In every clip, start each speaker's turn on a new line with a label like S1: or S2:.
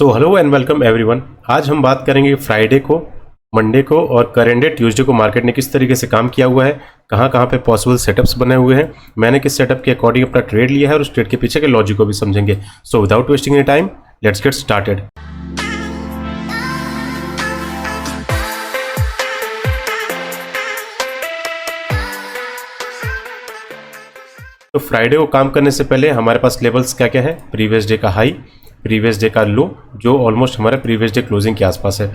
S1: So hello and welcome everyone. आज हम बात करेंगे फ्राइडे को, मंडे को और करेंट डे ट्यूसडे को मार्केट ने किस तरीके से काम किया हुआ है, कहाँ कहाँ पे पॉसिबल सेटअप्स बने हुए हैं, मैंने किस सेटअप के अकॉर्डिंग अपना ट्रेड लिया है और उस ट्रेड के पीछे के लॉजिक को भी समझेंगे। So without wasting any time let's get started. तो फ्राइडे को काम करने से पहले हमारे पास लेवल्स क्या क्या है, प्रीवियस डे का हाई, प्रीवियस डे का लो जो ऑलमोस्ट हमारे प्रीवियस डे क्लोजिंग के आसपास है।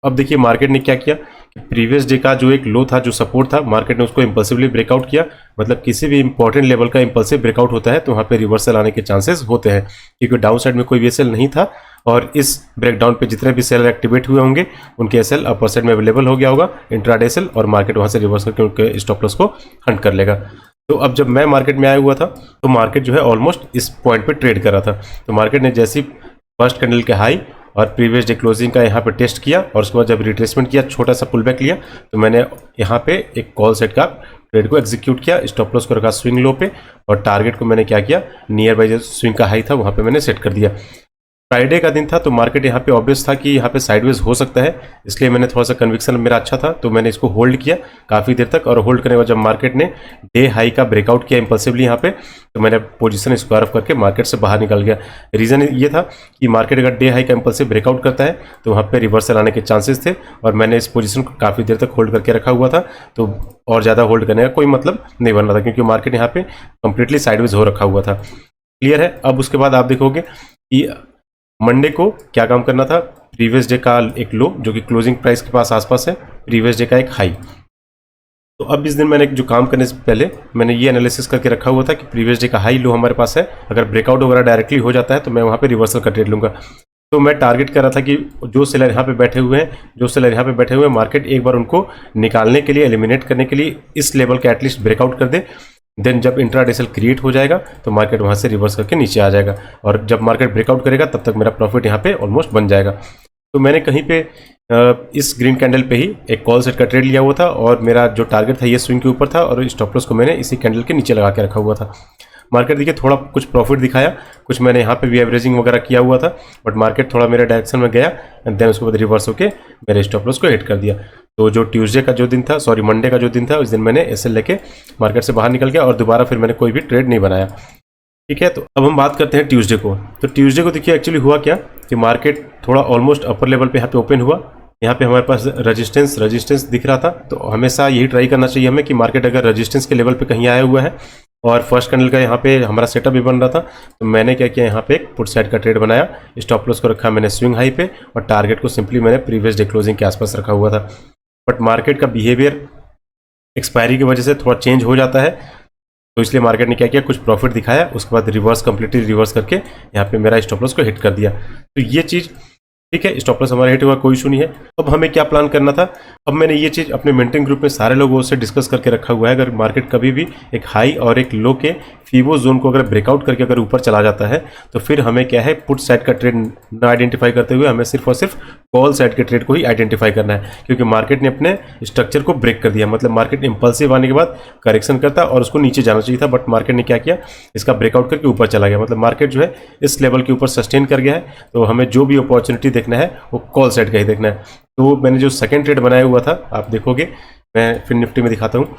S1: अब देखिए मार्केट ने क्या किया कि प्रीवियस डे का जो एक लो था, जो सपोर्ट था, मार्केट ने उसको इंपल्सिवली ब्रेकआउट किया। मतलब किसी भी इंपॉर्टेंट लेवल का इंपल्सिव ब्रेकआउट होता है तो वहाँ पे रिवर्सल आने के चांसेस होते हैं, क्योंकि डाउन साइड में कोई भी एसएल नहीं था और इस ब्रेकडाउन पे जितने भी सेलर एक्टिवेट हुए होंगे उनके एसएल अपर साइड में अवेलेबल हो गया होगा इंट्राडे सेल, और मार्केट वहाँ से रिवर्स करके उनके स्टॉप लॉस को हंट कर लेगा। तो अब जब मैं मार्केट में आया हुआ था तो मार्केट जो है ऑलमोस्ट इस पॉइंट पे ट्रेड कर रहा था। तो मार्केट ने जैसी फर्स्ट कैंडल के हाई और प्रीवियस डे क्लोजिंग का यहाँ पे टेस्ट किया और उसके बाद जब रिट्रेसमेंट किया, छोटा सा पुल बैक लिया, तो मैंने यहाँ पे एक कॉल सेट का ट्रेड को एग्जीक्यूट किया। स्टॉप लॉस को रखा स्विंग लो पे और टारगेट को मैंने क्या किया, नियर बाई जो स्विंग का हाई था वहाँ पे मैंने सेट कर दिया। फ्राइडे का दिन था तो मार्केट यहाँ पे ऑब्वियस था कि यहाँ पे साइडवेज हो सकता है, इसलिए मैंने थोड़ा सा कन्विक्शन मेरा अच्छा था तो मैंने इसको होल्ड किया काफ़ी देर तक। और होल्ड करने के बाद जब मार्केट ने डे हाई का ब्रेकआउट किया इंपल्सिवली यहाँ पे, तो मैंने पोजीशन स्क्वायर ऑफ करके मार्केट से बाहर निकल गया। रीज़न ये था कि मार्केट अगर डे हाई का इंपल्सिव ब्रेकआउट करता है तो वहाँ पर रिवर्सल आने के चांसेस थे और मैंने इस पोजीशन को काफ़ी देर तक होल्ड करके रखा हुआ था। तो और ज़्यादा होल्ड करने का कोई मतलब नहीं बन रहा था क्योंकि मार्केट यहाँ पे कंप्लीटली साइडवेज हो रखा हुआ था। क्लियर है। अब उसके बाद आप देखोगे कि मंडे को क्या काम करना था, प्रीवियस डे का एक लो जो कि क्लोजिंग प्राइस के पास आसपास है, प्रीवियस डे का एक हाई। तो अब इस दिन मैंने जो काम करने से पहले मैंने ये एनालिसिस करके रखा हुआ था कि प्रीवियस डे का हाई लो हमारे पास है, अगर ब्रेकआउट वगैरह डायरेक्टली हो जाता है तो मैं वहाँ पे रिवर्सल का ट्रेड लूँगा। तो मैं टारगेट कर रहा था कि जो सेलर यहाँ पे बैठे हुए हैं, मार्केट एक बार उनको निकालने के लिए, एलिमिनेट करने के लिए इस लेवल का एटलीस्ट ब्रेकआउट कर दे। देन जब इंट्राडे सेल क्रिएट हो जाएगा तो मार्केट वहाँ से रिवर्स करके नीचे आ जाएगा और जब मार्केट ब्रेकआउट करेगा तब तक मेरा प्रॉफिट यहाँ पे ऑलमोस्ट बन जाएगा। तो मैंने कहीं पे इस ग्रीन कैंडल पे ही एक कॉल सेट का ट्रेड लिया हुआ था और मेरा जो टारगेट था ये स्विंग के ऊपर था और स्टॉप लॉस को मैंने इसी कैंडल के नीचे लगा के रखा हुआ था। मार्केट देखिए थोड़ा कुछ प्रॉफिट दिखाया, कुछ मैंने यहाँ पे भी एवरेजिंग वगैरह किया हुआ था, बट मार्केट थोड़ा मेरे डायरेक्शन में गया एंड देन उसके बाद रिवर्स होके मेरे स्टॉप लॉस को हिट कर दिया। तो जो ट्यूसडे का जो दिन था, सॉरी मंडे का जो दिन था, उस दिन मैंने एसएल लेके मार्केट से बाहर निकल गया और दोबारा फिर मैंने कोई भी ट्रेड नहीं बनाया। ठीक है। तो अब हम बात करते हैं ट्यूसडे को। तो ट्यूसडे को देखिए एक्चुअली हुआ क्या कि मार्केट थोड़ा ऑलमोस्ट अपर लेवल पे यहाँ पे ओपन हुआ। यहाँ पे हमारे पास रजिस्टेंस दिख रहा था, तो हमेशा यही ट्राई करना चाहिए हमें कि मार्केट अगर रजिस्टेंस के लेवल पे कहीं आया हुआ है और फर्स्ट कैंडल का यहाँ पे हमारा सेटअप भी बन रहा था, तो मैंने क्या किया, यहाँ पे एक पुट साइड का ट्रेड बनाया। स्टॉप लॉस को रखा मैंने स्विंग हाई पे और टारगेट को सिंपली मैंने प्रीवियस डे क्लोजिंग के आसपास रखा हुआ था। बट मार्केट का बिहेवियर एक्सपायरी की वजह से थोड़ा चेंज हो जाता है, तो इसलिए मार्केट ने क्या किया, कुछ प्रॉफिट दिखाया, उसके बाद कंप्लीटली रिवर्स करके यहाँ पे मेरा स्टॉप लॉस को हिट कर दिया। तो ये चीज़ ठीक है, स्टॉप लॉस हमारा हिट हुआ, कोई इशू नहीं है। अब हमें क्या प्लान करना था, अब मैंने ये चीज़ अपने मेंटरिंग ग्रुप में सारे लोगों से डिस्कस करके रखा हुआ है। अगर मार्केट कभी भी एक हाई और एक लो के फीवो जोन को अगर ब्रेकआउट करके अगर ऊपर चला जाता है तो फिर हमें क्या है, पुट साइड का ट्रेड ना आइडेंटिफाई करते हुए हमें सिर्फ और सिर्फ कॉल साइड के ट्रेड को ही आइडेंटिफाई करना है, क्योंकि मार्केट ने अपने स्ट्रक्चर को ब्रेक कर दिया। मतलब मार्केट इंपल्सिव आने के बाद करेक्शन करता और उसको नीचे जाना चाहिए था, बट मार्केट ने क्या किया, इसका ब्रेकआउट करके ऊपर चला गया। मतलब मार्केट जो है इस लेवल के ऊपर सस्टेन कर गया है, तो हमें जो भी अपॉर्चुनिटी देखना है वो कॉल साइड का ही देखना है। तो मैंने जो सेकंड ट्रेड बनाया हुआ था, आप देखोगे, मैं फिर निफ्टी में दिखाता हूँ।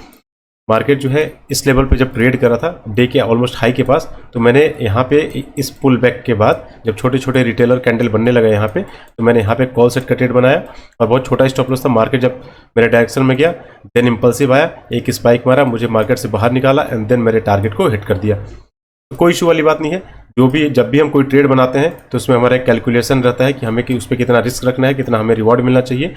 S1: मार्केट जो है इस लेवल पे जब ट्रेड कर रहा था डे के ऑलमोस्ट हाई के पास, तो मैंने यहाँ पे इस पुल बैक के बाद जब छोटे छोटे रिटेलर कैंडल बनने लगा यहाँ पे, तो मैंने यहाँ पे कॉल सेट का ट्रेड बनाया और बहुत छोटा स्टॉप लॉस था। मार्केट जब मेरे डायरेक्शन में गया, देन इंपल्सिव आया, एक स्पाइक मारा, मुझे मार्केट से बाहर निकाला एंड देन मेरे टारगेट को हिट कर दिया। तो कोई इशू वाली बात नहीं है। जब भी हम कोई ट्रेड बनाते हैं तो उसमें हमारा एक कैलकुलेशन रहता है कि हमें कि उस पर कितना रिस्क रखना है, कितना हमें रिवॉर्ड मिलना चाहिए।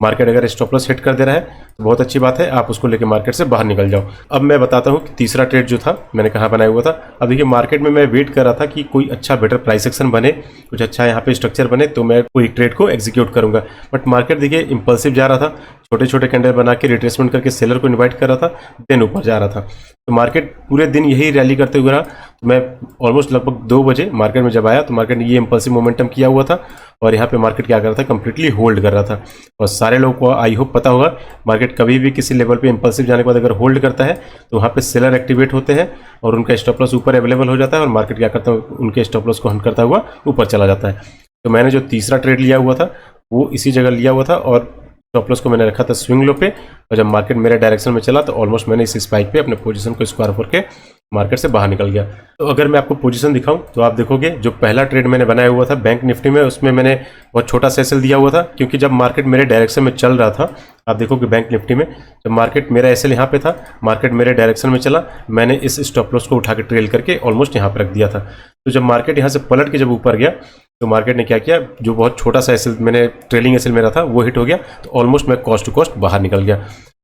S1: मार्केट अगर स्टॉप लॉस हिट कर दे रहा है तो बहुत अच्छी बात है, आप उसको लेके मार्केट से बाहर निकल जाओ। अब मैं बताता हूँ कि तीसरा ट्रेड जो था मैंने कहाँ बनाया हुआ था। अब देखिए मार्केट में मैं वेट कर रहा था कि कोई अच्छा बेटर प्राइस एक्शन बने, कुछ अच्छा यहाँ पे स्ट्रक्चर बने, तो मैं कोई ट्रेड को एग्जीक्यूट करूँगा। बट मार्केट देखिए इंपल्सिव जा रहा था, छोटे छोटे कैंडल बना के रिट्रेसमेंट करके सेलर को इन्वाइट कर रहा था, देन ऊपर जा रहा था। तो मार्केट पूरे दिन यही रैली करते हुए रहा। तो मैं ऑलमोस्ट लगभग 2 बजे मार्केट में जब आया तो मार्केट ने ये इंपल्सिव मोमेंटम किया हुआ था और यहाँ पे मार्केट क्या कर रहा था, कंप्लीटली होल्ड कर रहा था। और सारे लोगों को आई होप पता होगा, मार्केट कभी भी किसी लेवल पे इंपल्सिव जाने के बाद अगर होल्ड करता है तो वहाँ पे सेलर एक्टिवेट होते हैं और उनका स्टॉप लॉस ऊपर अवेलेबल हो जाता है और मार्केट क्या करता है, उनके स्टॉप लॉस को हंट करता हुआ ऊपर चला जाता है। तो मैंने जो तीसरा ट्रेड लिया हुआ था वो इसी जगह लिया हुआ था और स्टॉप लॉस को मैंने रखा था स्विंग लो पे, और जब मार्केट मेरे डायरेक्शन में चला तो ऑलमोस्ट मैंने इस स्पाइक पे अपने पोजीशन को स्क्वायर करके मार्केट से बाहर निकल गया। तो अगर मैं आपको पोजीशन दिखाऊं तो आप देखोगे जो पहला ट्रेड मैंने बनाया हुआ था बैंक निफ्टी में, उसमें मैंने बहुत छोटा सा एसएल दिया हुआ था, क्योंकि जब मार्केट मेरे डायरेक्शन में चल रहा था, आप देखोगे बैंक निफ्टी में जब मार्केट मेरा एसएल यहाँ पे था, मार्केट मेरे डायरेक्शन में चला, मैंने इस स्टॉप लॉस को उठा के ट्रेल करके ऑलमोस्ट यहाँ पर रख दिया था। तो जब मार्केट यहाँ से पलट के जब ऊपर गया तो मार्केट ने क्या किया, जो बहुत छोटा सा एसएल मैंने ट्रेलिंग एसएल मेरा था वो हिट हो गया, तो ऑलमोस्ट मैं कॉस्ट टू कॉस्ट बाहर निकल गया।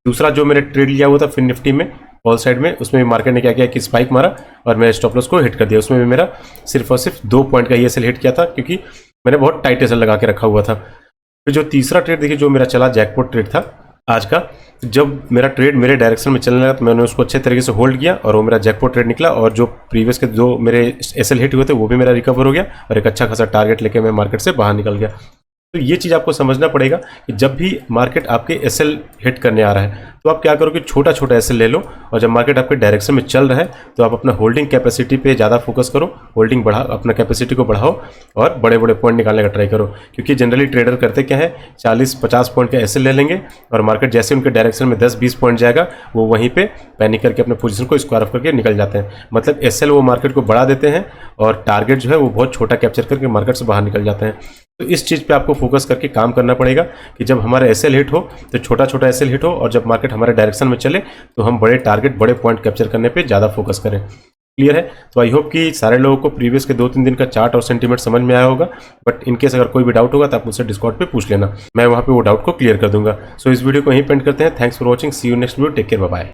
S1: दूसरा जो मैंने ट्रेड लिया हुआ था फिन निफ्टी में कॉल साइड में, उसमें भी मार्केट ने क्या किया कि स्पाइक मारा और मैं स्टॉप लॉस को हिट कर दिया। उसमें भी मेरा सिर्फ और सिर्फ 2 पॉइंट का ही एसएल हिट किया था, क्योंकि मैंने बहुत टाइट एसएल लगा के रखा हुआ था। फिर जो तीसरा ट्रेड देखिए जो मेरा चला जैकपॉट ट्रेड था आज का, जब मेरा ट्रेड मेरे डायरेक्शन में चलने लगा तो मैंने उसको अच्छे तरीके से होल्ड किया और वो मेरा जैकपॉट ट्रेड निकला, और जो प्रीवियस के जो मेरे एसएल हिट हुए थे वो भी मेरा रिकवर हो गया और एक अच्छा खासा टारगेट लेके मैं मार्केट से बाहर निकल गया। तो ये चीज़ आपको समझना पड़ेगा कि जब भी मार्केट आपके एसएल हिट करने आ रहा है तो आप क्या करोगे, छोटा छोटा एसएल ले लो, और जब मार्केट आपके डायरेक्शन में चल रहा है तो आप अपना होल्डिंग कैपेसिटी पे ज़्यादा फोकस करो, होल्डिंग बढ़ा, अपना कैपेसिटी को बढ़ाओ और बड़े बड़े पॉइंट निकालने का ट्राई करो। क्योंकि जनरली ट्रेडर करते क्या है, 40-50 पॉइंट का एसएल ले लेंगे और मार्केट जैसे उनके डायरेक्शन में 10-20 पॉइंट जाएगा वो वहीं पे पैनिक करके अपने पोजीशन को स्क्वायर ऑफ करके निकल जाते हैं। मतलब एसएल वो मार्केट को बढ़ा देते हैं और टारगेट जो है वो बहुत छोटा कैप्चर करके मार्केट से बाहर निकल जाते हैं। तो इस चीज़ पे आपको फोकस करके काम करना पड़ेगा कि जब हमारा एसएल हिट हो तो छोटा छोटा एसएल हिट हो, और जब मार्केट हमारे डायरेक्शन में चले तो हम बड़े टारगेट बड़े पॉइंट कैप्चर करने पे ज़्यादा फोकस करें। क्लियर है? तो आई होप कि सारे लोगों को प्रीवियस के 2-3 दिन का चार्ट और सेंटीमेंट समझ में आया होगा। बट इनकेस अगर कोई भी डाउट होगा तो आप मुझसे डिस्कॉर्ड पे पूछ लेना, मैं वहाँ पे वो डाउट को क्लियर कर दूंगा। सो इस वीडियो को यहीं पेंड करते हैं। Thanks for watching, see you next video, take care, bye bye.